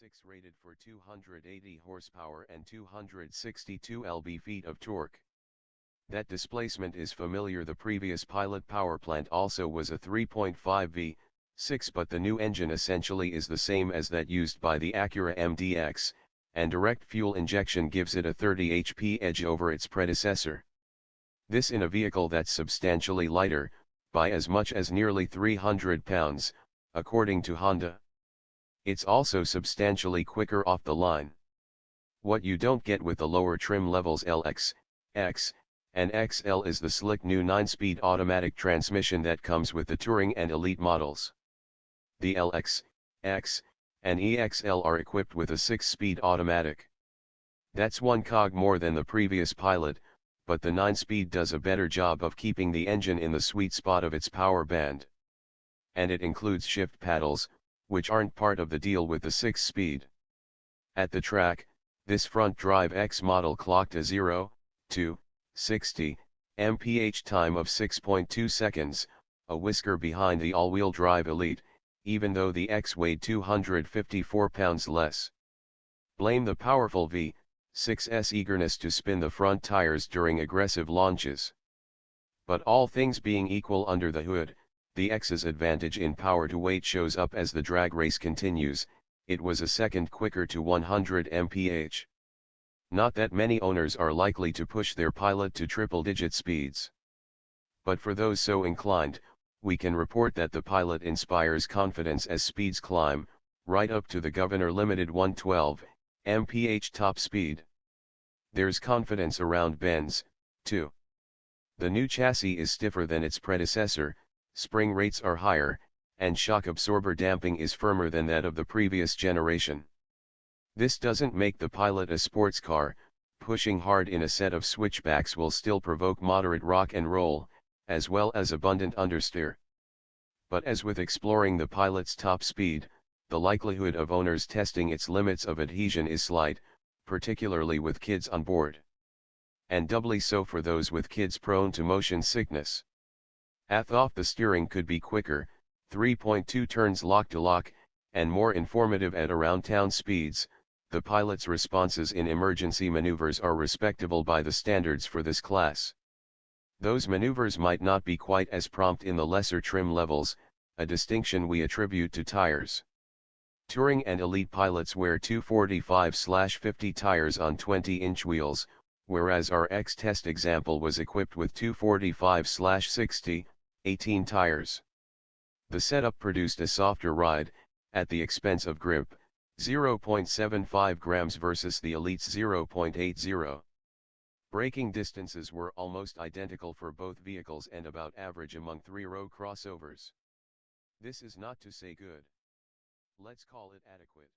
6 rated for 280 horsepower and 262 lb-feet of torque. That displacement is familiar. The previous Pilot powerplant also was a 3.5 V6, but the new engine essentially is the same as that used by the Acura MDX, and direct fuel injection gives it a 30 HP edge over its predecessor. This in a vehicle that's substantially lighter, by as much as nearly 300 pounds, according to Honda. It's also substantially quicker off the line. What you don't get with the lower trim levels LX, X, and XL is the slick new 9-speed automatic transmission that comes with the Touring and Elite models. The LX, X, and EXL are equipped with a 6-speed automatic. That's one cog more than the previous Pilot, but the 9-speed does a better job of keeping the engine in the sweet spot of its power band. And it includes shift paddles, which aren't part of the deal with the 6-speed. At the track, this front drive X model clocked a 0 to 60 mph time of 6.2 seconds, a whisker behind the all-wheel drive Elite, even though the X weighed 254 pounds less. Blame the powerful V6's eagerness to spin the front tires during aggressive launches. But all things being equal under the hood, the X's advantage in power to weight shows up as the drag race continues. It was a second quicker to 100 mph. Not that many owners are likely to push their Pilot to triple-digit speeds. But for those so inclined, we can report that the Pilot inspires confidence as speeds climb, right up to the Governor Limited 112 mph top speed. There's confidence around bends, too. The new chassis is stiffer than its predecessor, spring rates are higher, and shock absorber damping is firmer than that of the previous generation. This doesn't make the Pilot a sports car. Pushing hard in a set of switchbacks will still provoke moderate rock and roll, as well as abundant understeer. But as with exploring the Pilot's top speed, the likelihood of owners testing its limits of adhesion is slight, particularly with kids on board. And doubly so for those with kids prone to motion sickness. Off the steering could be quicker, 3.2 turns lock-to-lock, and more informative at around town speeds. The Pilot's responses in emergency maneuvers are respectable by the standards for this class. Those maneuvers might not be quite as prompt in the lesser trim levels, a distinction we attribute to tires. Touring and Elite Pilots wear 245/50 tires on 20-inch wheels, whereas our X test example was equipped with 245/60, 18 tires. The setup produced a softer ride, at the expense of grip, 0.75 grams versus the Elite's 0.80. Braking distances were almost identical for both vehicles and about average among 3-row crossovers. This is not to say good. Let's call it adequate.